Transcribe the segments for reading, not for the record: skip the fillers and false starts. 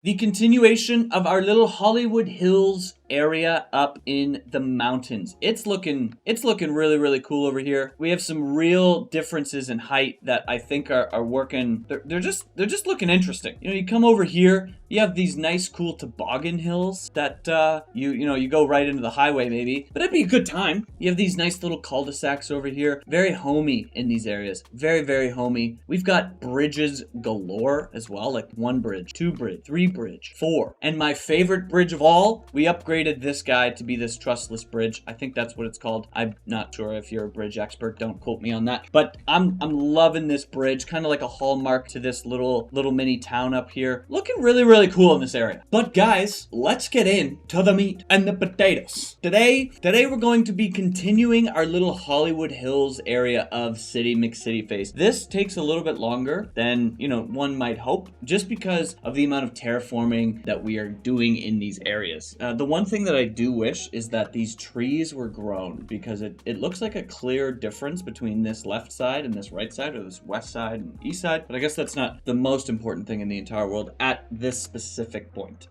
The continuation of our little Hollywood Hills area up in the mountains. It's looking really, really cool over here. We have some real differences in height that I think are working. They're just looking interesting. You know, you come over here, you have these nice cool toboggan hills that you go right into the highway maybe, but it'd be a good time. You have these nice little cul-de-sacs over here. Very homey in these areas. Very, very homey. We've got bridges galore as well, like 1 bridge, 2 bridge, 3 bridge, 4. And my favorite bridge of all, we upgraded this guy to be this trussless bridge. I think that's what it's called. I'm not sure if you're a bridge expert. Don't quote me on that. But I'm loving this bridge, kind of like a hallmark to this little mini town up here. Looking really, really cool in this area. But guys, let's get into the meat and the potatoes. Today we're going to be continuing our little Hollywood Hills area of City McCity Face. This takes a little bit longer than, one might hope, just because of the amount of terraforming that we are doing in these areas. The one thing that I do wish is that these trees were grown, because it looks like a clear difference between this left side and this right side, or this west side and east side. But I guess that's not the most important thing in the entire world at this specific point.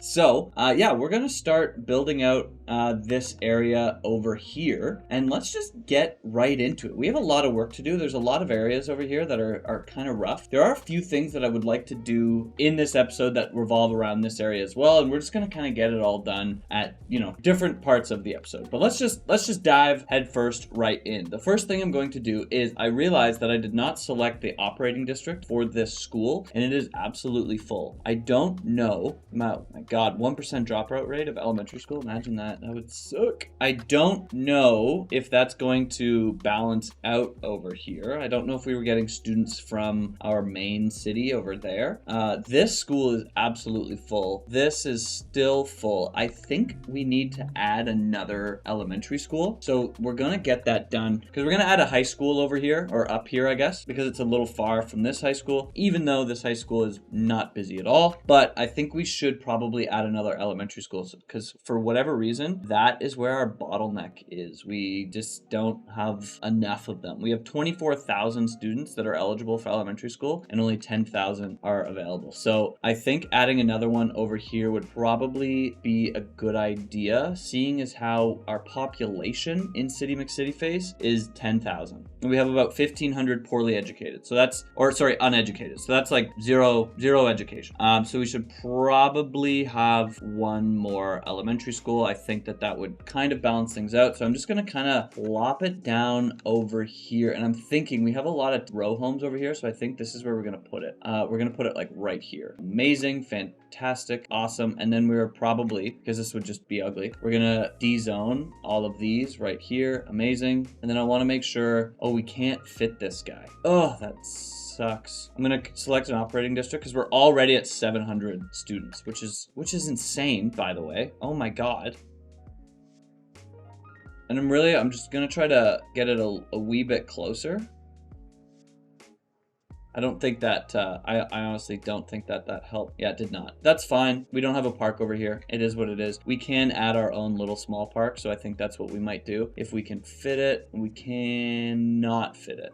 So, yeah, we're gonna start building out this area over here, and let's just get right into it. We have a lot of work to do. There's a lot of areas over here that are kind of rough. There are a few things that I would like to do in this episode that revolve around this area as well, and we're just gonna kind of get it all done at different parts of the episode. But let's just dive head first right in. The first thing I'm going to do is I realized that I did not select the operating district for this school, and it is absolutely full. I don't know. My God, 1% dropout rate of elementary school. Imagine that. That would suck. I don't know if that's going to balance out over here. I don't know if we were getting students from our main city over there. This school is absolutely full. This is still full. I think we need to add another elementary school. So we're gonna get that done, because we're gonna add a high school over here, or up here, I guess, because it's a little far from this high school, even though this high school is not busy at all. But I think we should probably add another elementary school, because for whatever reason, that is where our bottleneck is. We just don't have enough of them. We have 24,000 students that are eligible for elementary school, and only 10,000 are available. So I think adding another one over here would probably be a good idea, seeing as how our population in City McCity Face is 10,000. And we have about 1,500 poorly educated. So that's, uneducated. So that's like zero education. So we should probably have one more elementary school. I think that would kind of balance things out. So I'm just going to kind of plop it down over here. And I'm thinking we have a lot of row homes over here. So I think this is where we're going to put it. We're going to put it like right here. Amazing, fantastic, awesome. And then we're probably, because this would just be ugly, we're going to de-zone all of these right here. Amazing. And then I want to make sure, we can't fit this guy. Oh, that sucks. I'm gonna select an operating district because we're already at 700 students, which is insane, by the way. Oh my God. And I'm just gonna try to get it a wee bit closer. I don't think that, I honestly don't think that helped. Yeah, it did not. That's fine. We don't have a park over here. It is what it is. We can add our own little small park, so I think that's what we might do. If we can fit it, we cannot fit it.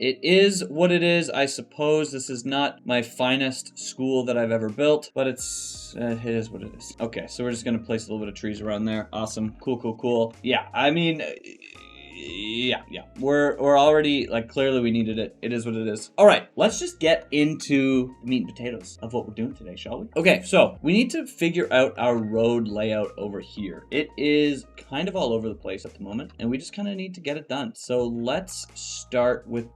It is what it is, I suppose. This is not my finest school that I've ever built, but it is what it is. Okay, so we're just gonna place a little bit of trees around there. Awesome, cool. Yeah, I mean, yeah. We're already, like, clearly we needed it. It is what it is. All right, let's just get into the meat and potatoes of what we're doing today, shall we? Okay, so we need to figure out our road layout over here. It is kind of all over the place at the moment, and we just kind of need to get it done. So let's start with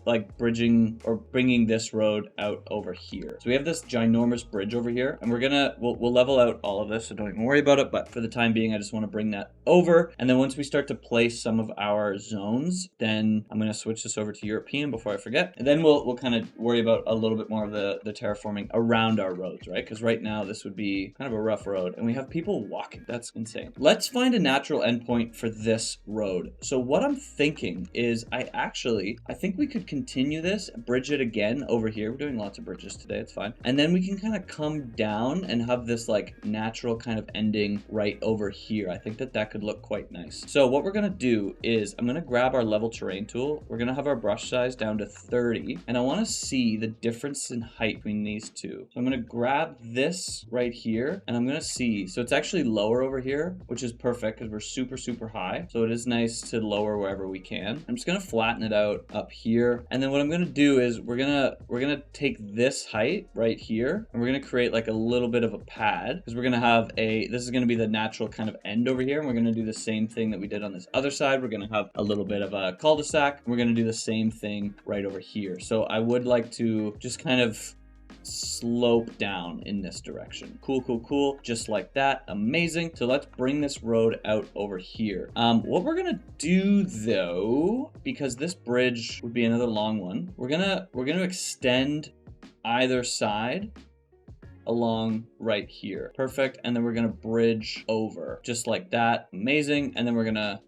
like bridging or bringing this road out over here. So we have this ginormous bridge over here, and we'll level out all of this, so don't even worry about it. But for the time being, I just want to bring that over. And then once we start to place some of our zones, then I'm going to switch this over to European before I forget. And then we'll kind of worry about a little bit more of the terraforming around our roads, right? Because right now this would be kind of a rough road, and we have people walking. That's insane. Let's find a natural endpoint for this road. So what I'm thinking is I think we could continue this, bridge it again over here. We're doing lots of bridges today. It's fine. And then we can kind of come down and have this like natural kind of ending right over here. I think that could look quite nice. So what we're going to do do is I'm gonna grab our level terrain tool. We're gonna have our brush size down to 30, and I wanna see the difference in height between these two. So I'm gonna grab this right here, and I'm gonna see, so it's actually lower over here, which is perfect because we're super, super high. So it is nice to lower wherever we can. I'm just gonna flatten it out up here. And then what I'm gonna do is we're gonna take this height right here, and we're gonna create like a little bit of a pad, because we're gonna have this is gonna be the natural kind of end over here, and we're gonna do the same thing that we did on this other side. We're gonna have a little bit of a cul-de-sac, and we're gonna do the same thing right over here. So I would like to just kind of slope down in this direction. Cool, cool, cool. Just like that. Amazing. So let's bring this road out over here. What we're gonna do though, because this bridge would be another long one, we're gonna extend either side along right here. Perfect. And then we're gonna bridge over just like that. Amazing. And then we're gonna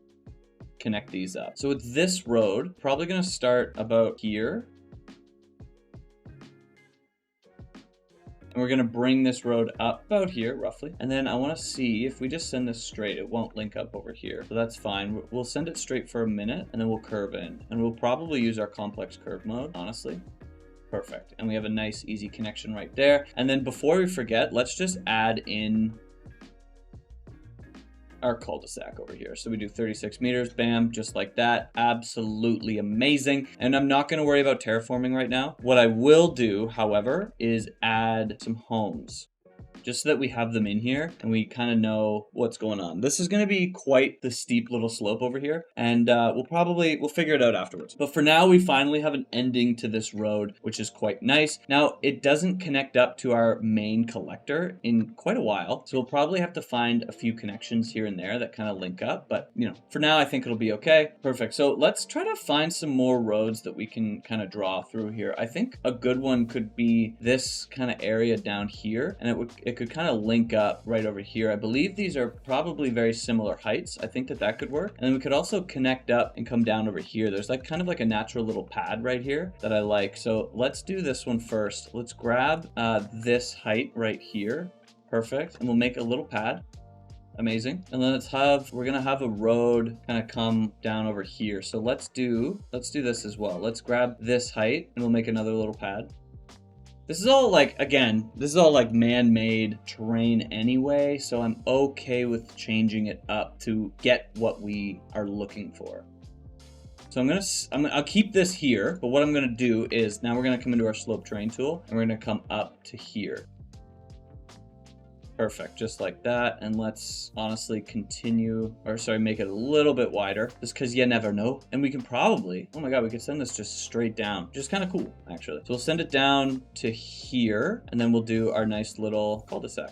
connect these up. So with this road, probably gonna start about here. And we're gonna bring this road up about here, roughly. And then I wanna see if we just send this straight, it won't link up over here. So that's fine. We'll send it straight for a minute, and then we'll curve in. And we'll probably use our complex curve mode, honestly. Perfect. And we have a nice, easy connection right there. And then before we forget, let's just add in our cul-de-sac over here. So we do 36 meters, bam, just like that. Absolutely amazing. And I'm not going to worry about terraforming right now. What I will do, however, is add some homes, just so that we have them in here and we kind of know what's going on. This is going to be quite the steep little slope over here, and we'll figure it out afterwards. But for now, we finally have an ending to this road, which is quite nice. Now, it doesn't connect up to our main collector in quite a while, so we'll probably have to find a few connections here and there that kind of link up, but you know, for now, I think it'll be okay. Perfect. So let's try to find some more roads that we can kind of draw through here. I think a good one could be this kind of area down here, and it could kind of link up right over here. I believe these are probably very similar heights. I think that could work. And then we could also connect up and come down over here. There's like kind of like a natural little pad right here that I like. So let's do this one first. Let's grab this height right here. Perfect. And we'll make a little pad. Amazing. And then we're gonna have a road kind of come down over here. So let's do this as well. Let's grab this height and we'll make another little pad. This is all like, again, this is all like man-made terrain anyway, so I'm okay with changing it up to get what we are looking for. So I'll keep this here, but what I'm gonna do is now we're gonna come into our slope terrain tool and we're gonna come up to here. Perfect, just like that. And let's honestly make it a little bit wider, just because you never know. And we can probably, oh my God, we could send this just straight down, which is kind of cool, actually. So we'll send it down to here, and then we'll do our nice little cul-de-sac.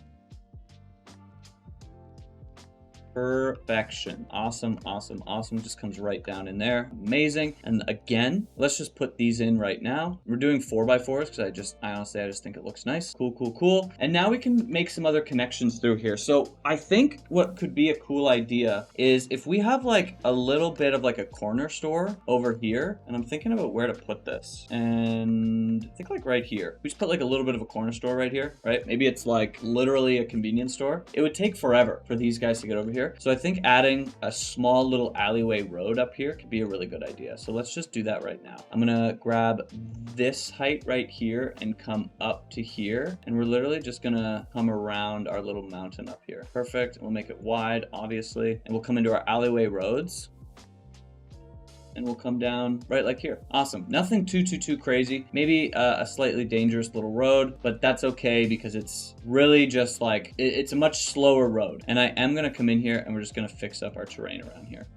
Perfection. Awesome, awesome, awesome. Just comes right down in there. Amazing. And again, let's just put these in right now. We're doing 4x4s because I honestly think it looks nice. Cool, cool, cool. And now we can make some other connections through here. So I think what could be a cool idea is if we have like a little bit of like a corner store over here, and I'm thinking about where to put this. And I think like right here. We just put like a little bit of a corner store right here, right? Maybe it's like literally a convenience store. It would take forever for these guys to get over here. So I think adding a small little alleyway road up here could be a really good idea. So let's just do that right now. I'm gonna grab this height right here and come up to here. And we're literally just gonna come around our little mountain up here. Perfect. We'll make it wide, obviously. And we'll come into our alleyway roads. And we'll come down right like here. Awesome. Nothing too crazy. Maybe a slightly dangerous little road, but that's okay because it's really just like, it's a much slower road. And I am gonna come in here and we're just gonna fix up our terrain around here.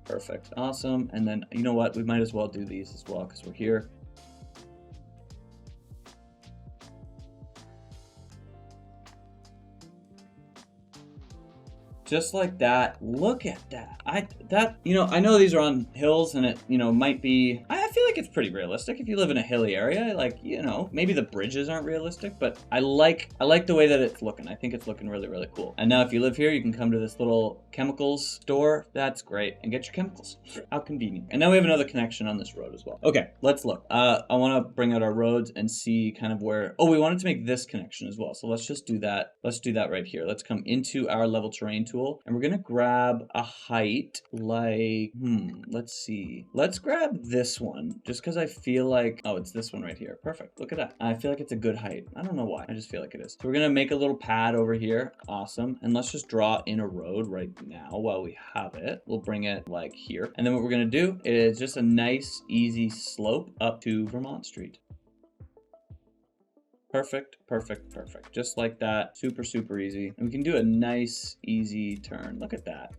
Perfect. Awesome. And then, you know what? We might as well do these as well because we're here. Just like that. Look at that. I know these are on hills and it, might be, I feel like it's pretty realistic. If you live in a hilly area, like, you know, maybe the bridges aren't realistic, but I like the way that it's looking. I think it's looking really, really cool. And now if you live here, you can come to this little chemicals store. That's great. And get your chemicals. How convenient. And now we have another connection on this road as well. Okay, let's look. I want to bring out our roads and see kind of where, oh, we wanted to make this connection as well. So let's just do that. Let's do that right here. Let's come into our level terrain tool and we're going to grab a height like, let's see. Let's grab this one just because I feel like, oh, it's this one right here. Perfect. Look at that. I feel like it's a good height. I don't know why. I just feel like it is. So we're going to make a little pad over here. Awesome. And let's just draw in a road right now while we have it. We'll bring it like here. And then what we're going to do is just a nice, easy slope up to Vermont Street. Perfect, perfect, perfect. Just like that. Super, super easy. And we can do a nice, easy turn. Look at that.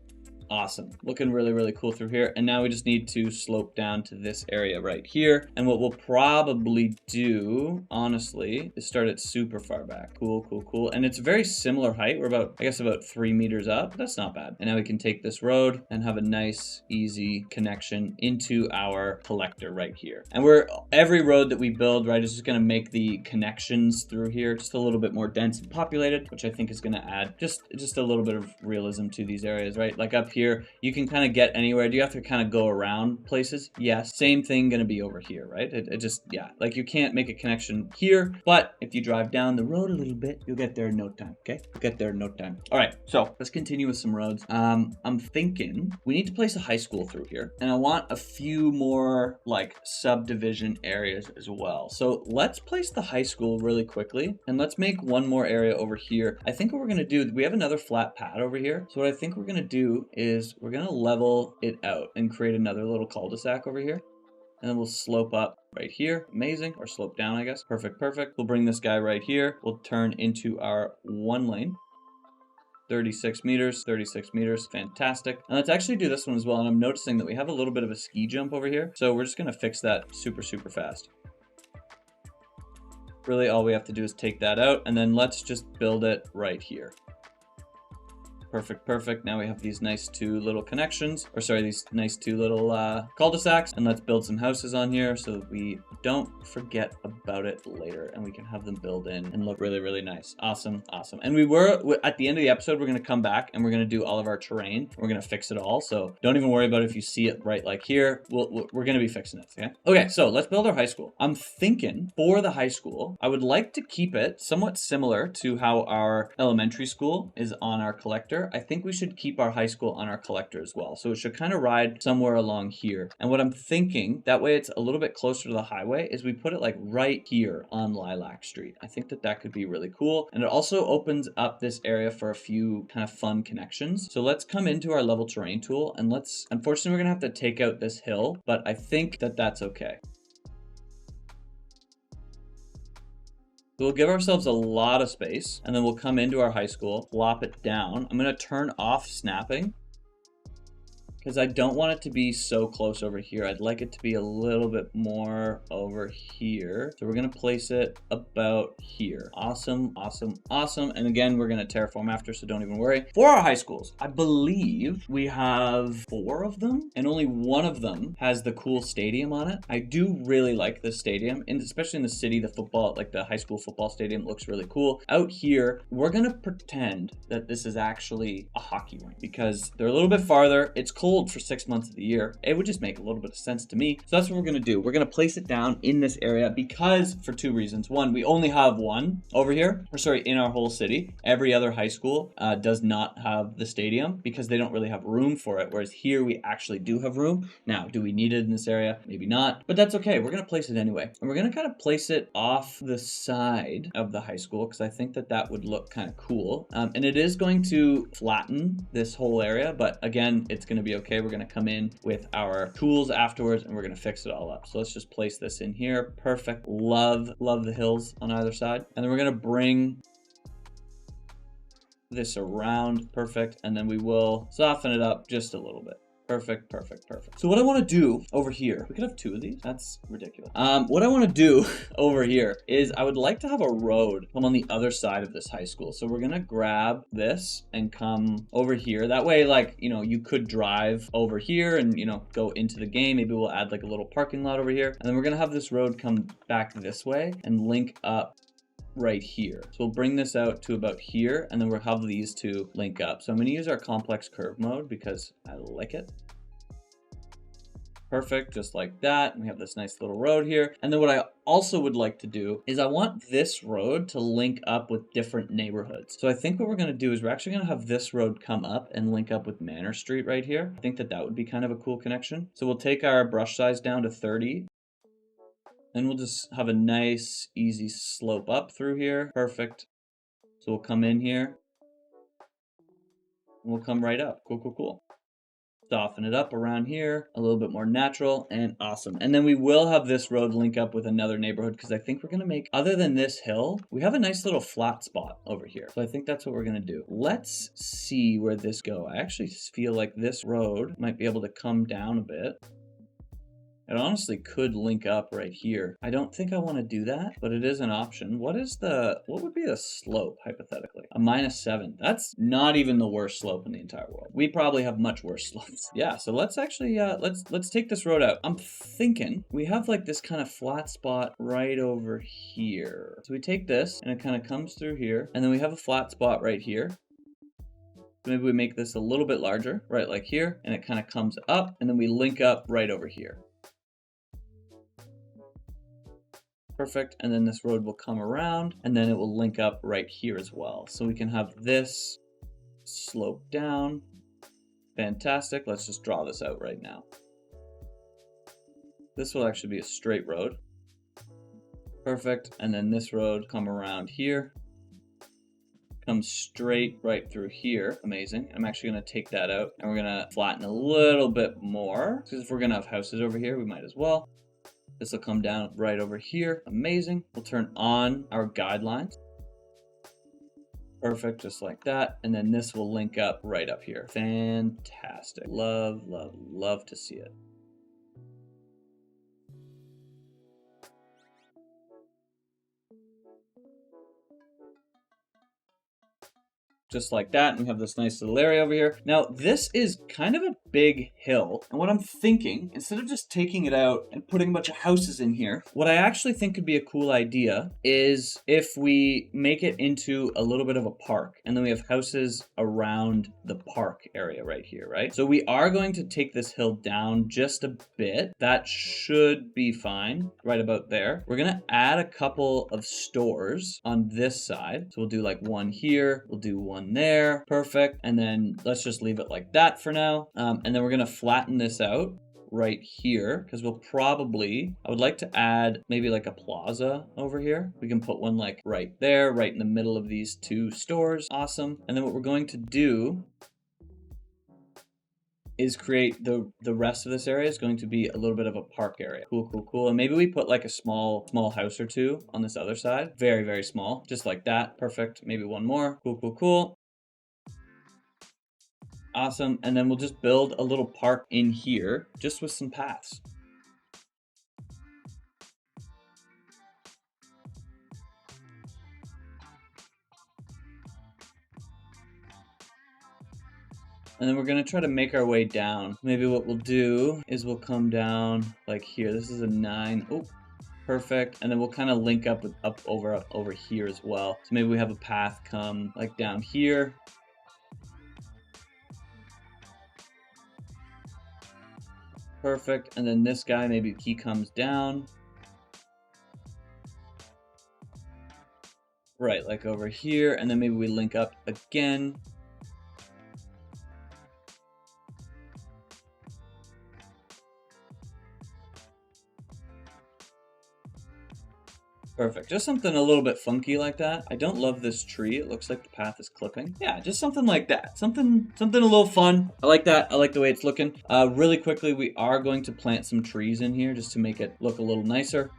Awesome. Looking really, really cool through here. And now we just need to slope down to this area right here. And what we'll probably do, honestly, is start it super far back. Cool, cool, cool. And it's a very similar height. We're about, I guess, about 3 meters up. That's not bad. And now we can take this road and have a nice, easy connection into our collector right here. And every road that we build, right, is just going to make the connections through here just a little bit more dense and populated, which I think is going to add just a little bit of realism to these areas, right? Like up here, you can kind of get anywhere. Do you have to kind of go around places? Yes. Same thing going to be over here, right? It just, yeah, like you can't make a connection here, but if you drive down the road a little bit, you'll get there in no time, okay? You'll get there in no time. All right, so let's continue with some roads. I'm thinking we need to place a high school through here, and I want a few more like subdivision areas as well. So let's place the high school really quickly, and let's make one more area over here. I think what we're going to do, we have another flat pad over here. So what I think we're going to do is we're going to level it out and create another little cul-de-sac over here. And then we'll slope up right here. Amazing. Or slope down, I guess. Perfect, perfect. We'll bring this guy right here. We'll turn into our 1 lane. 36 meters, 36 meters. Fantastic. And let's actually do this one as well. And I'm noticing that we have a little bit of a ski jump over here. So we're just going to fix that super, super fast. Really, all we have to do is take that out. And then let's just build it right here. Perfect, perfect. Now we have these nice two little connections, or sorry, these nice two little cul-de-sacs. And let's build some houses on here so that we don't forget about it later and we can have them build in and look really, really nice. Awesome, awesome. And at the end of the episode, we're going to come back and we're going to do all of our terrain. We're going to fix it all. So don't even worry about it if you see it right like here. We're going to be fixing it, okay? Okay, so let's build our high school. I'm thinking for the high school, I would like to keep it somewhat similar to how our elementary school is on our collector. I think we should keep our high school on our collector as well. So it should kind of ride somewhere along here. And what I'm thinking, that way it's a little bit closer to the highway, is we put it like right here on Lilac Street. I think that could be really cool. And it also opens up this area for a few kind of fun connections. So let's come into our level terrain tool and unfortunately, we're going to have to take out this hill, but I think that that's okay. We'll give ourselves a lot of space, and then we'll come into our high school, plop it down. I'm going to turn off snapping because I don't want it to be so close over here. I'd like it to be a little bit more over here. So we're going to place it about here. Awesome, awesome, awesome. And again, we're going to terraform after, so don't even worry. For our high schools, I believe we have 4 of them, and only one of them has the cool stadium on it. I do really like this stadium, and especially in the city, the football, like the high school football stadium looks really cool. Out here, we're going to pretend that this is actually a hockey rink because they're a little bit farther. It's cold for 6 months of the year. It would just make a little bit of sense to me. So that's what we're going to do. We're going to place it down in this area because for 2 reasons. One, we only have one over here, or sorry, in our whole city. Every other high school does not have the stadium because they don't really have room for it. Whereas here we actually do have room. Now, do we need it in this area? Maybe not, but that's okay. We're going to place it anyway. And we're going to kind of place it off the side of the high school because I think that would look kind of cool. And it is going to flatten this whole area, but again, it's going to be okay. We're going to come in with our tools afterwards and we're going to fix it all up. So let's just place this in here. Perfect. Love the hills on either side. And then we're going to bring this around. Perfect. And then we will soften it up just a little bit. Perfect, perfect, perfect. So what I want to do over here, we could have 2 of these. That's ridiculous. What I want to do over here is I would like to have a road come on the other side of this high school. So we're going to grab this and come over here. That way, like, you know, you could drive over here and, you know, go into the game. Maybe we'll add like a little parking lot over here. And then we're going to have this road come back this way and link up right here. So we'll bring this out to about here, and then we'll have these two link up. So I'm going to use our complex curve mode because I like it. Perfect, just like that. And we have this nice little road here. And then what I also would like to do is I want this road to link up with different neighborhoods. So I think what we're going to do is we're actually going to have this road come up and link up with Manor Street right here. I think that that would be kind of a cool connection. So we'll take our brush size down to 30. And we'll just have a nice, easy slope up through here. Perfect. So we'll come in here. And we'll come right up. Cool, cool, cool. Soften it up around here. A little bit more natural and awesome. And then we will have this road link up with another neighborhood because I think we're going to make, other than this hill, we have a nice little flat spot over here. So I think that's what we're going to do. Let's see where this goes. I actually feel like this road might be able to come down a bit. It honestly could link up right here. I don't think I want to do that, but it is an option. What would be the slope, hypothetically? A -7. That's not even the worst slope in the entire world. We probably have much worse slopes. Yeah, so let's actually, let's take this road out. I'm thinking we have like this kind of flat spot right over here. So we take this and it kind of comes through here, and then we have a flat spot right here. Maybe we make this a little bit larger, right like here, and it kind of comes up, and then we link up right over here. Perfect, and then this road will come around, and then it will link up right here as well. So we can have this slope down. Fantastic, let's just draw this out right now. This will actually be a straight road. Perfect, and then this road come around here. Come straight right through here. Amazing. I'm actually going to take that out, and we're going to flatten a little bit more, because if we're going to have houses over here, we might as well. This will come down right over here. Amazing. We'll turn on our guidelines. Perfect, just like that. And then this will link up right up here. Fantastic. Love, love, love to see it. Just like that, and we have this nice little area over here. Now, this is kind of a big hill, and what I'm thinking, instead of just taking it out and putting a bunch of houses in here, what I actually think could be a cool idea is if we make it into a little bit of a park, and then we have houses around the park area right here, right? So we are going to take this hill down just a bit. That should be fine, right about there. We're gonna add a couple of stores on this side. So we'll do like one here, we'll do one there, perfect. And then let's just leave it like that for now. And then we're gonna flatten this out right here because we'll probably, I would like to add maybe like a plaza over here. We can put one like right there, right in the middle of these two stores. Awesome. And then what we're going to do is create the rest of this area is going to be a little bit of a park area. Cool, cool, cool. And maybe we put like a small house or two on this other side. Very, very small, just like that. Perfect. Maybe one more. Cool, cool, cool. Awesome. And then we'll just build a little park in here just with some paths. And then we're going to try to make our way down. Maybe what we'll do is we'll come down like here. This is a 9. Oh, perfect. And then we'll kind of link up with over here as well. So maybe we have a path come like down here. Perfect. And then this guy, maybe he comes down. Right, like over here. And then maybe we link up again. Perfect. Just something a little bit funky like that. I don't love this tree. It looks like the path is clipping. Yeah, just something like that. Something a little fun. I like that. I like the way it's looking. Really quickly, we are going to plant some trees in here just to make it look a little nicer.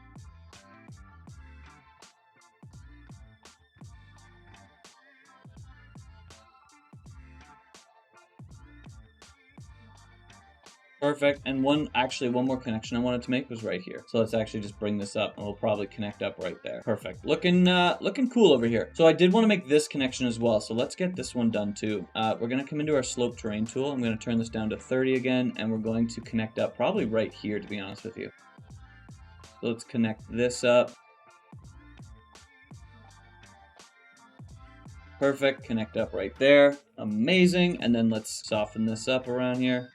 Perfect. And one more connection I wanted to make was right here. So let's actually just bring this up and we'll probably connect up right there. Perfect. Looking cool over here. So I did want to make this connection as well. So let's get this one done too. We're going to come into our slope terrain tool. I'm going to turn this down to 30 again, and we're going to connect up probably right here, to be honest with you. So let's connect this up. Perfect. Connect up right there. Amazing. And then let's soften this up around here.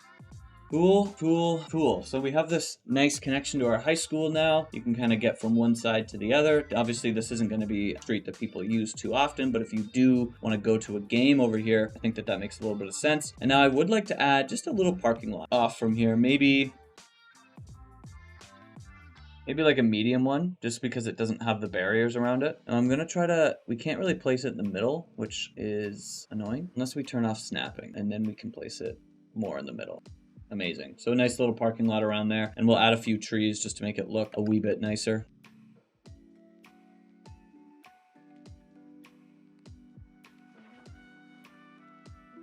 Cool, cool, cool. So we have this nice connection to our high school now. You can kind of get from one side to the other. Obviously, this isn't going to be a street that people use too often, but if you do want to go to a game over here, I think that makes a little bit of sense. And now I would like to add just a little parking lot off from here. Maybe like a medium one, just because it doesn't have the barriers around it. And I'm going to try to, we can't really place it in the middle, which is annoying, unless we turn off snapping, and then we can place it more in the middle. Amazing. So a nice little parking lot around there, and we'll add a few trees just to make it look a wee bit nicer.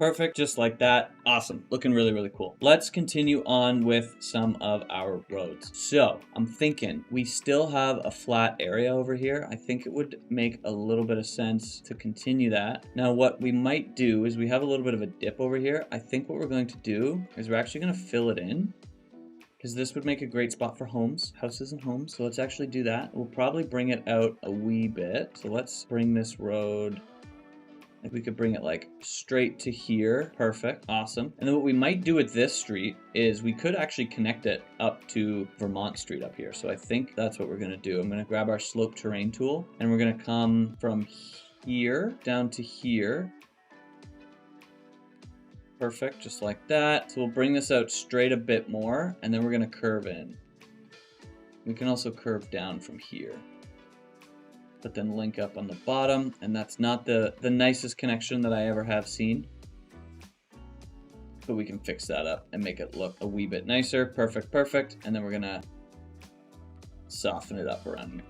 Perfect, just like that. Awesome, looking really, really cool. Let's continue on with some of our roads. So I'm thinking we still have a flat area over here. I think it would make a little bit of sense to continue that. Now what we might do is we have a little bit of a dip over here. I think what we're going to do is we're actually going to fill it in, because this would make a great spot for houses and homes. So let's actually do that. We'll probably bring it out a wee bit. So let's bring this road, like we could bring it like straight to here. Perfect. Awesome. And then what we might do with this street is we could actually connect it up to Vermont Street up here. So I think that's what we're going to do. I'm going to grab our slope terrain tool, and we're going to come from here down to here. Perfect, just like that. So we'll bring this out straight a bit more, and then we're going to curve in. We can also curve down from here, but then link up on the bottom, and that's not the nicest connection that I ever have seen. But we can fix that up and make it look a wee bit nicer. Perfect, perfect. And then we're going to soften it up around here.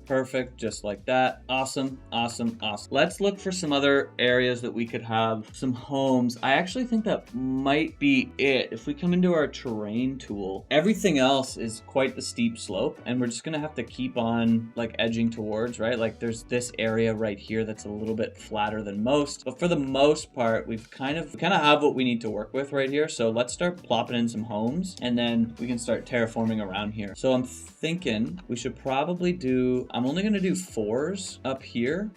Perfect, just like that. Awesome, awesome, awesome. Let's look for some other areas that we could have some homes. I actually think that might be it. If we come into our terrain tool, everything else is quite the steep slope, and we're just gonna have to keep on like edging towards, right? Like there's this area right here that's a little bit flatter than most, but for the most part, we kind of have what we need to work with right here. So let's start plopping in some homes, and then we can start terraforming around here. So I'm thinking we should probably do, I'm only going to do 4s up here.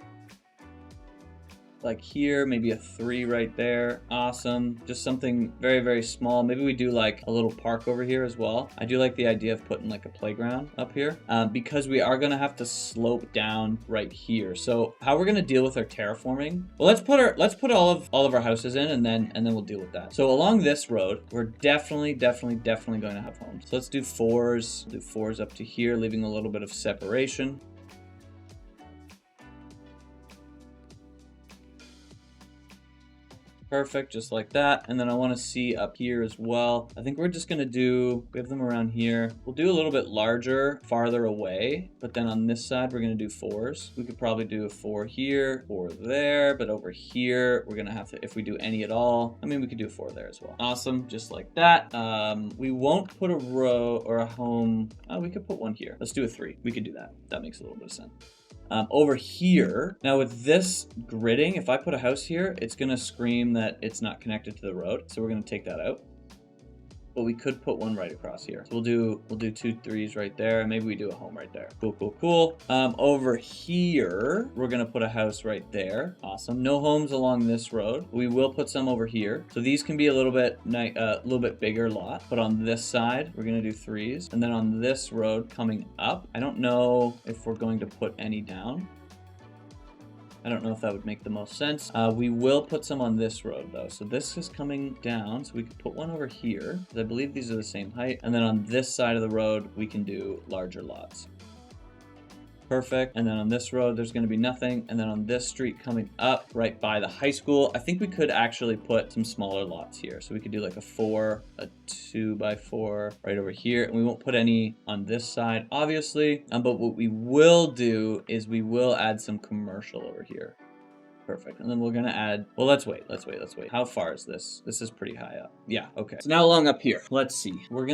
Like here, maybe a 3 right there. Awesome. Just something very, very small. Maybe we do like a little park over here as well. I do like the idea of putting like a playground up here because we are going to have to slope down right here. So how we're going to deal with our terraforming? Well, let's put all of our houses in, and then we'll deal with that. So along this road, we're definitely going to have homes. So let's do 4s. Do 4s up to here, leaving a little bit of separation. Perfect, just like that. And then I want to see up here as well. I think we're just going to do, we have them around here. We'll do a little bit larger, farther away. But then on this side, we're going to do 4s. We could probably do a 4 here, 4 there. But over here, we're going to have to, if we do any at all, I mean, we could do a 4 there as well. Awesome, just like that. We won't put a row or a home. Oh, we could put one here. Let's do a 3. We could do that. That makes a little bit of sense. Over here, now with this gridding, if I put a house here, it's going to scream that it's not connected to the road. So we're going to take that out. But we could put one right across here. So we'll do 2 3s right there. And maybe we do a home right there. Cool, cool, cool. Over here, we're going to put a house right there. Awesome. No homes along this road. We will put some over here. So these can be a little bit bigger lot. But on this side, we're going to do 3s. And then on this road coming up, I don't know if we're going to put any down. I don't know if that would make the most sense. We will put some on this road though. So this is coming down. So we could put one over here. I believe these are the same height. And then on this side of the road, we can do larger lots. Perfect. And then on this road, there's going to be nothing. And then on this street coming up right by the high school, I think we could actually put some smaller lots here. So we could do like a 2x4 right over here. And we won't put any on this side, obviously. But what we will do is we will add some commercial over here. Perfect. And then we're gonna add, well, let's wait. How far is this? This is pretty high up. Yeah, okay. So now along up here, let's see. We'll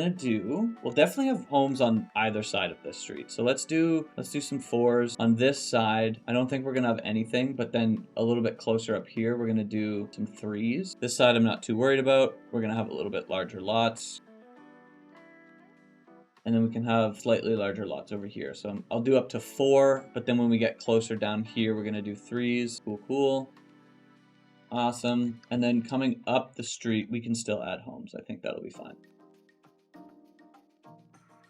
definitely have homes on either side of this street. So let's do some 4s on this side. I don't think we're gonna have anything, but then a little bit closer up here, we're gonna do some 3s. This side I'm not too worried about. We're gonna have a little bit larger lots. And then we can have slightly larger lots over here. So I'll do up to 4, but then when we get closer down here, we're gonna do 3s. Cool. Awesome. And then coming up the street, we can still add homes. I think that'll be fine.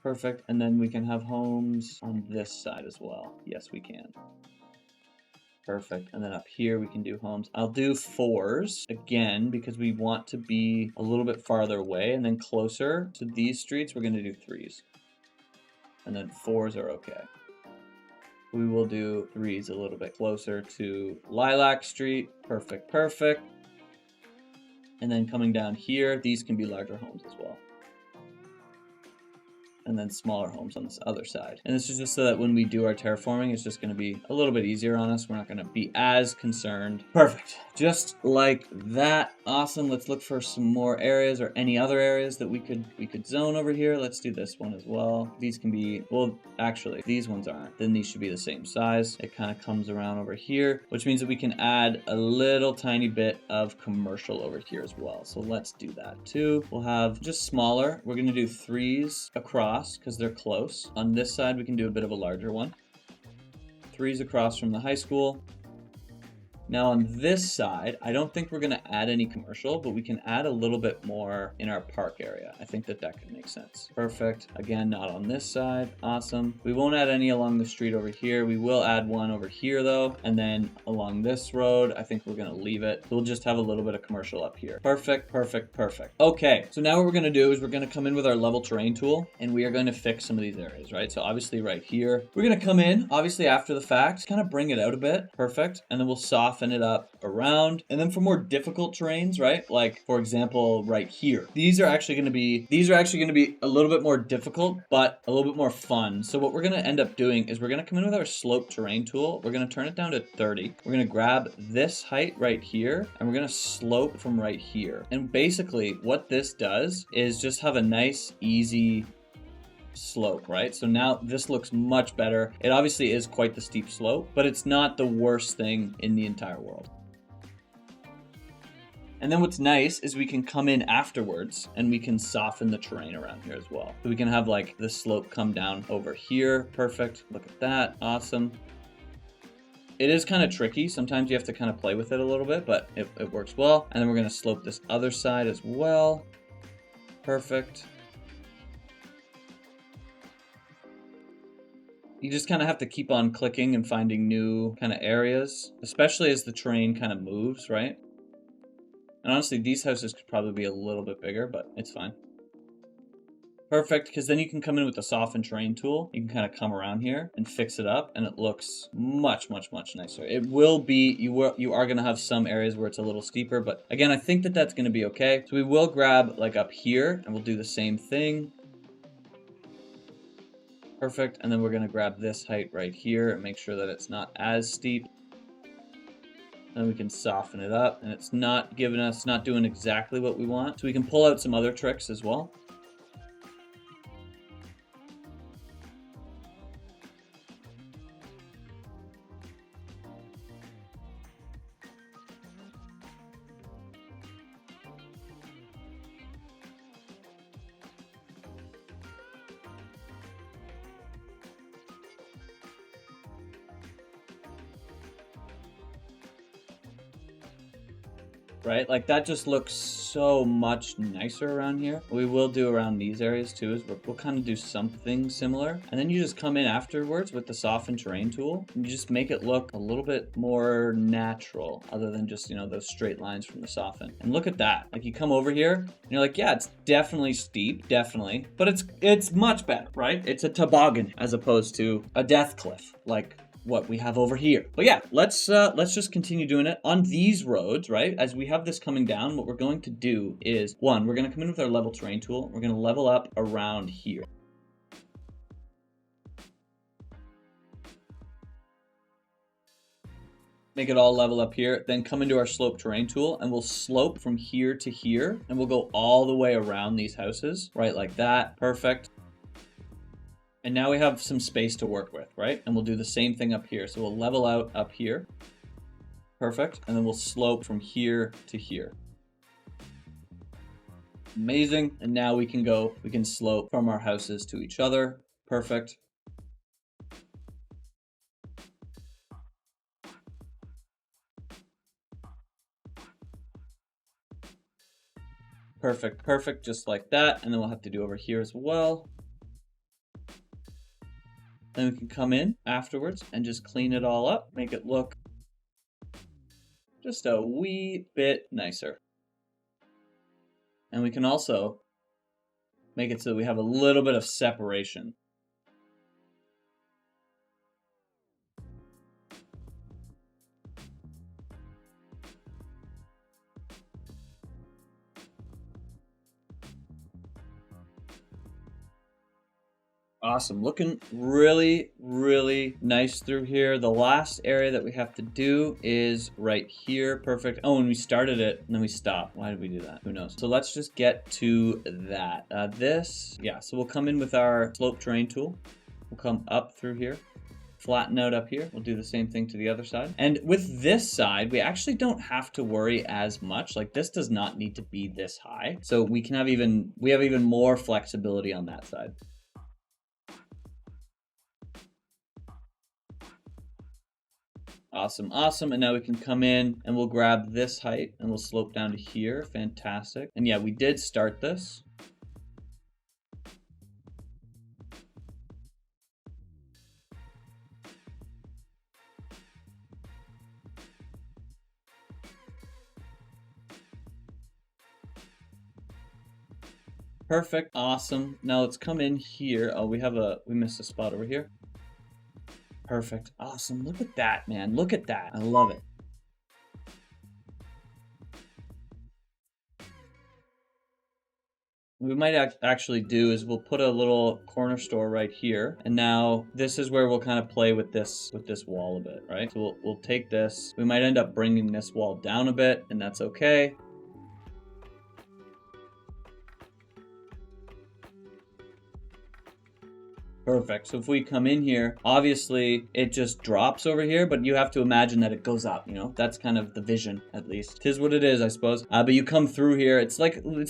Perfect. And then we can have homes on this side as well. Yes, we can. Perfect. And then up here we can do homes. I'll do 4s again because we want to be a little bit farther away, and then closer to these streets we're going to do 3s. And then 4s are okay. We will do 3s a little bit closer to Lilac Street. Perfect. And then coming down here, these can be larger homes as well. And then smaller homes on this other side. And this is just so that when we do our terraforming, it's just going to be a little bit easier on us. We're not going to be as concerned. Perfect. Just like that. Awesome. Let's look for some more areas or any other areas that we could zone over here. Let's do this one as well. These can be, well, actually, these ones aren't. Then these should be the same size. It kind of comes around over here, which means that we can add a little tiny bit of commercial over here as well. So let's do that too. We'll have just smaller. We're going to do 3s across because they're close. On this side, we can do a bit of a larger one. 3s across from the high school. Now on this side, I don't think we're going to add any commercial, but we can add a little bit more in our park area. I think that could make sense. Perfect. Again, not on this side. Awesome. We won't add any along the street over here. We will add one over here though. And then along this road, I think we're going to leave it. We'll just have a little bit of commercial up here. Perfect. Okay. So now what we're going to do is we're going to come in with our level terrain tool and we are going to fix some of these areas, right? So obviously right here, we're going to come in obviously after the fact, kind of bring it out a bit. Perfect. And then we'll soften it up around. And then for more difficult terrains, right? Like for example, right here, these are actually going to be a little bit more difficult, but a little bit more fun. So what we're going to end up doing is we're going to come in with our slope terrain tool. We're going to turn it down to 30. We're going to grab this height right here and we're going to slope from right here. And basically what this does is just have a nice, easy slope, right? So now this looks much better. It obviously is quite the steep slope, but it's not the worst thing in the entire world. And then what's nice is we can come in afterwards and we can soften the terrain around here as well. So we can have like the slope come down over here. Perfect. Look at that. Awesome. It is kind of tricky. Sometimes you have to kind of play with it a little bit, but it works well. And then we're going to slope this other side as well. Perfect. You just kind of have to keep on clicking and finding new kind of areas, especially as the terrain kind of moves, right? And honestly, these houses could probably be a little bit bigger, but it's fine. Perfect, because then you can come in with the soften terrain tool. You can kind of come around here and fix it up, and it looks much nicer. It will be, you are going to have some areas where it's a little steeper, but again, I think that that's going to be okay. So we will grab like up here, and we'll do the same thing. Perfect, and then we're going to grab this height right here and make sure that it's not as steep. Then we can soften it up, and it's not doing exactly what we want. So we can pull out some other tricks as well. Right? Like that just looks so much nicer around here. What we will do around these areas too is we'll kind of do something similar. And then you just come in afterwards with the soften terrain tool and you just make it look a little bit more natural other than just, you know, those straight lines from the soften. And look at that. Like you come over here and you're like, yeah, it's definitely steep, definitely, but it's much better, right? It's a toboggan as opposed to a death cliff. Like what we have over here. But yeah, let's just continue doing it on these roads, right? As we have this coming down, what we're going to do is, one, we're going to come in with our level terrain tool. We're going to level up around here. Make it all level up here. Then come into our slope terrain tool and we'll slope from here to here. And we'll go all the way around these houses, right? Like that. Perfect. And now we have some space to work with, right? And we'll do the same thing up here. So we'll level out up here. Perfect. And then we'll slope from here to here. Amazing. And now we can slope from our houses to each other. Perfect. Perfect, perfect, just like that. And then we'll have to do over here as well. Then we can come in afterwards and just clean it all up, make it look just a wee bit nicer. And we can also make it so that we have a little bit of separation. Awesome, looking really, really nice through here. The last area that we have to do is right here. Perfect. Oh, and we started it and then we stopped. Why did we do that? Who knows? So let's just get to that. So we'll come in with our slope terrain tool. We'll come up through here, flatten out up here. We'll do the same thing to the other side. And with this side, we actually don't have to worry as much. Like this does not need to be this high. So we have even more flexibility on that side. Awesome, awesome. And now we can come in and we'll grab this height and we'll slope down to here. Fantastic. And yeah, we did start this. Perfect, awesome. Now let's come in here. Oh, we missed a spot over here. Perfect, awesome. Look at that, man. Look at that. I love it. What we might actually do is we'll put a little corner store right here. And now this is where we'll kind of play with this wall a bit, right? So we'll take this. We might end up bringing this wall down a bit, and that's okay. Perfect. So if we come in here, obviously it just drops over here, but you have to imagine that it goes up, you know? That's kind of the vision, at least. 'Tis what it is, I suppose. But you come through here, it's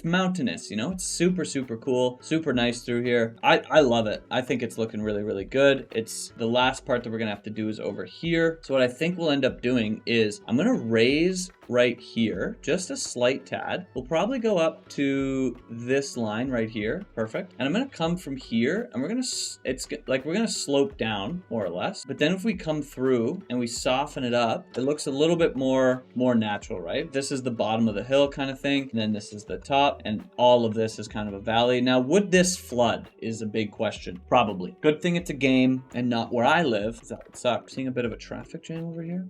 mountainous, you know? It's super, super cool, super nice through here. I love it. I think it's looking really, really good. It's the last part that we're gonna have to do is over here. So what I think we'll end up doing is I'm gonna raise right here, just a slight tad. We'll probably go up to this line right here. Perfect. And I'm gonna come from here and we're gonna slope down more or less. But then if we come through and we soften it up, it looks a little bit more natural, right? This is the bottom of the hill kind of thing. And then this is the top, and all of this is kind of a valley. Now, would this flood is a big question. Probably. Good thing it's a game and not where I live. That would suck. Seeing a bit of a traffic jam over here.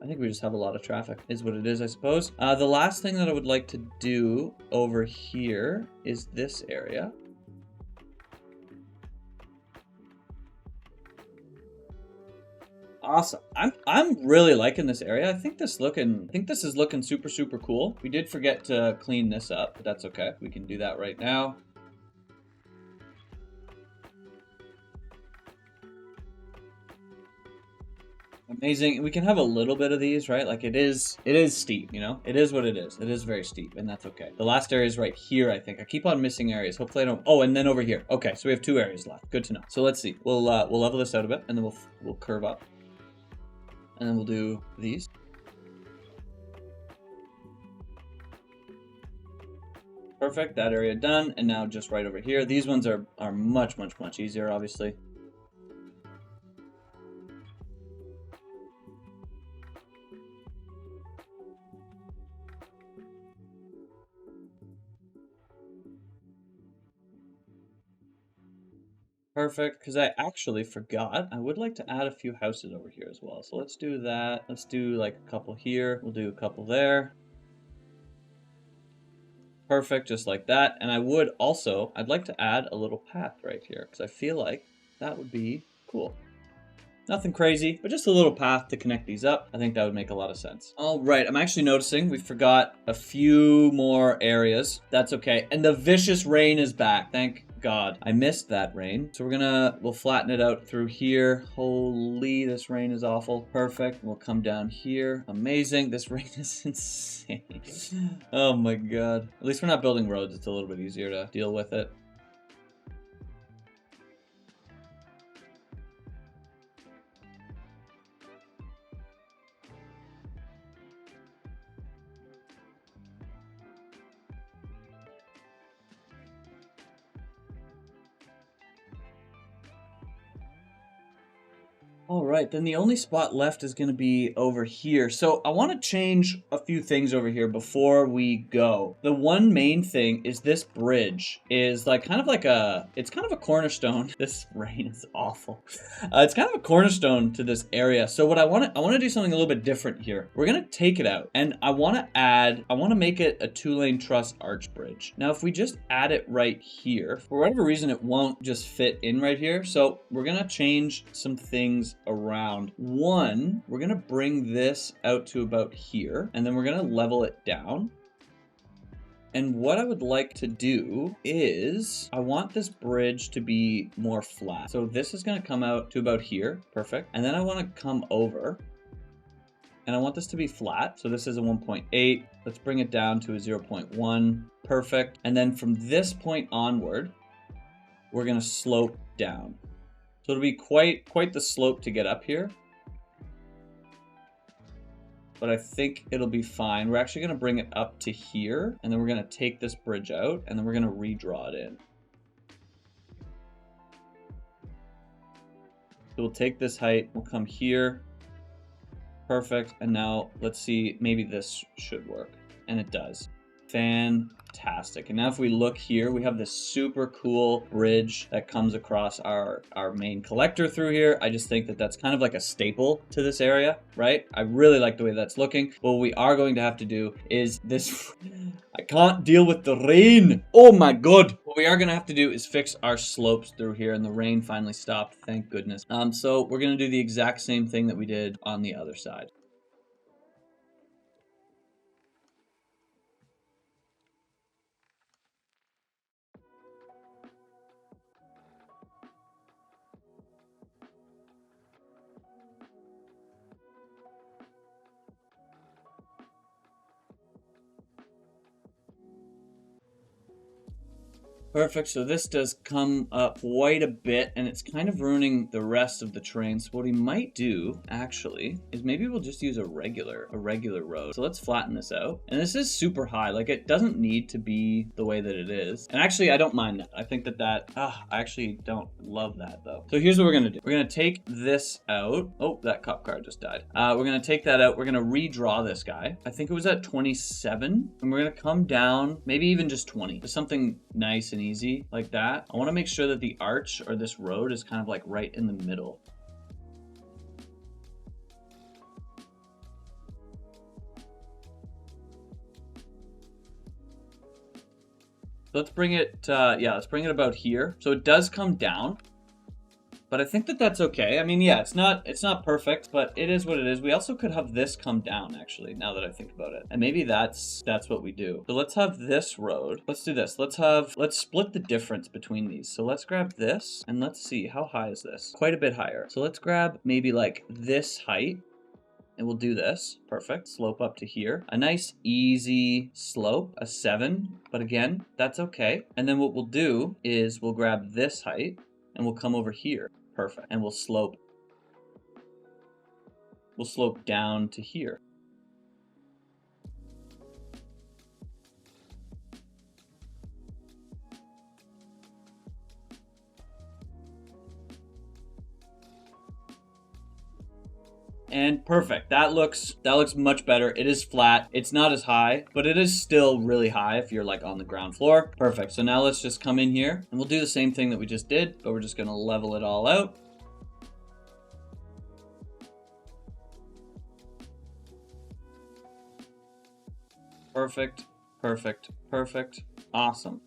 I think we just have a lot of traffic, is what it is, I suppose. The last thing that I would like to do over here is this area. Awesome. I'm really liking this area. I think this is looking super, super cool. We did forget to clean this up, but that's okay. We can do that right now. Amazing. We can have a little bit of these, right? Like it is steep, you know? It is what it is. It is very steep, and that's okay. The last area is right here, I think. I keep on missing areas. Hopefully I don't. Oh, and then over here. Okay, so we have 2 areas left. Good to know. So let's see. We'll level this out a bit, and then we'll curve up. And then we'll do these. Perfect, that area done. And now just right over here. These ones are much, much, much easier, obviously. Perfect, because I actually forgot. I would like to add a few houses over here as well. So let's do that. Let's do like a couple here. We'll do a couple there. Perfect, just like that. And I'd like to add a little path right here because I feel like that would be cool. Nothing crazy, but just a little path to connect these up. I think that would make a lot of sense. All right, I'm actually noticing we forgot a few more areas. That's okay. And the vicious rain is back. Thank God. I missed that rain. So we'll flatten it out through here. Holy, this rain is awful. Perfect. We'll come down here. Amazing. This rain is insane. Oh my God. At least we're not building roads. It's a little bit easier to deal with it. All right, then the only spot left is going to be over here. So I want to change a few things over here before we go. The one main thing is this bridge is like it's kind of a cornerstone. This rain is awful. It's kind of a cornerstone to this area. So what I want to do something a little bit different here. We're going to take it out and I want to make it a 2-lane truss arch bridge. Now, if we just add it right here, for whatever reason, it won't just fit in right here. So we're going to change some things around. One, we're gonna bring this out to about here, and then we're gonna level it down. And what I would like to do is I want this bridge to be more flat. So this is gonna come out to about here, perfect. And then I wanna come over and I want this to be flat. So this is a 1.8. Let's bring it down to a 0.1, perfect. And then from this point onward, we're gonna slope down. So it'll be quite the slope to get up here. But I think it'll be fine. We're actually going to bring it up to here, and then we're going to take this bridge out, and then we're going to redraw it in. So we'll take this height, we'll come here. Perfect. And now let's see, maybe this should work. And it does. Fantastic. And now if we look here, we have this super cool bridge that comes across our main collector through here. I just think that that's kind of like a staple to this area, right? I really like the way that's looking. What we are going to have to do is this. I can't deal with the rain. Oh my God. What we are going to have to do is fix our slopes through here, and the rain finally stopped. Thank goodness. So we're going to do the exact same thing that we did on the other side. Perfect, so this does come up quite a bit, and it's kind of ruining the rest of the terrain. So what we might do, actually, is maybe we'll just use a regular road. So let's flatten this out. And this is super high, like it doesn't need to be the way that it is. And actually, I don't mind that. I think I actually don't love that though. So here's what we're gonna do. We're gonna take this out. Oh, that cop car just died. We're gonna take that out. We're gonna redraw this guy. I think it was at 27, and we're gonna come down, maybe even just 20. Just something nice and easy like that. I want to make sure that the arch or this road is kind of like right in the middle. Let's bring it, let's bring it about here. So it does come down, but I think that that's okay. I mean, yeah, it's not perfect, but it is what it is. We also could have this come down, actually, now that I think about it. And maybe that's what we do. So let's have this road. Let's do this. Let's split the difference between these. So let's grab this, and let's see, how high is this? Quite a bit higher. So let's grab maybe like this height, and we'll do this. Perfect. Slope up to here. A nice easy slope, a 7. But again, that's okay. And then what we'll do is we'll grab this height, and we'll come over here. Perfect. And we'll slope down to here. And perfect. That looks much better. It is flat. It's not as high, but it is still really high if you're like on the ground floor. Perfect. So now let's just come in here and we'll do the same thing that we just did, but we're just going to level it all out. Perfect. Perfect. Perfect. Awesome.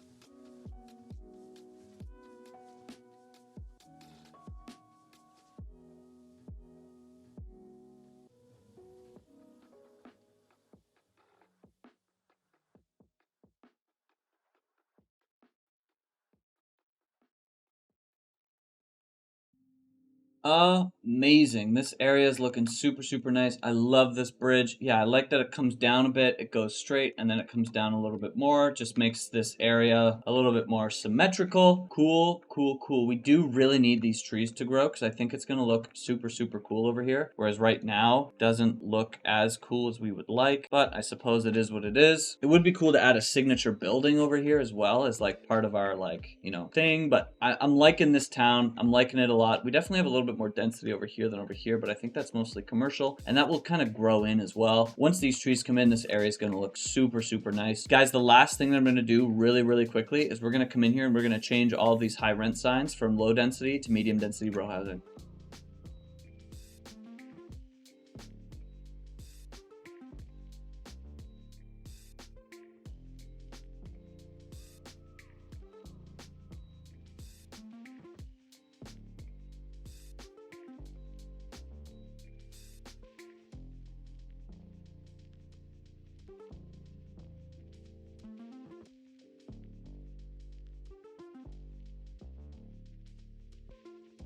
Amazing. This area is looking super, super nice. I love this bridge. Yeah, I like that it comes down a bit. It goes straight and then it comes down a little bit more. Just makes this area a little bit more symmetrical. Cool, cool, cool. We do really need these trees to grow because I think it's going to look super, super cool over here. Whereas right now, doesn't look as cool as we would like, but I suppose it is what it is. It would be cool to add a signature building over here as well as like part of our like, you know, thing. But I'm liking this town. I'm liking it a lot. We definitely have a little bit more density over here than over here, but I think that's mostly commercial and that will kind of grow in as well. Once these trees come in, this area is going to look super, super nice. Guys, the last thing that I'm going to do really, really quickly is we're going to come in here and we're going to change all of these high rent signs from low density to medium density row housing.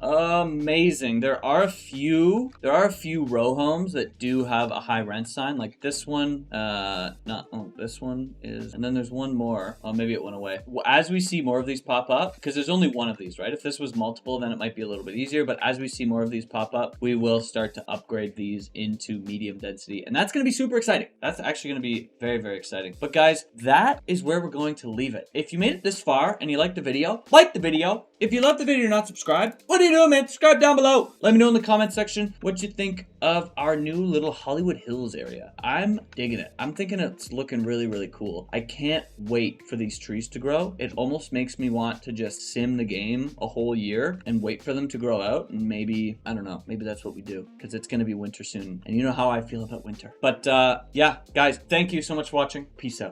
Amazing. There are a few row homes that do have a high rent sign, like this one. This one is, and then there's one more. Oh, maybe it went away. As we see more of these pop up, because there's only one of these, right? If this was multiple, then it might be a little bit easier. But as we see more of these pop up, we will start to upgrade these into medium density, and that's going to be super exciting. That's actually going to be very, very exciting. But guys, that is where we're going to leave it. If you made it this far and you liked the video, like the video. If you love the video and you're not subscribed, what are you doing, man? Subscribe down below. Let me know in the comment section what you think of our new little Hollywood Hills area. I'm digging it. I'm thinking it's looking really, really cool. I can't wait for these trees to grow. It almost makes me want to just sim the game a whole year and wait for them to grow out. And maybe, I don't know, maybe that's what we do because it's going to be winter soon. And you know how I feel about winter. But yeah, guys, thank you so much for watching. Peace out.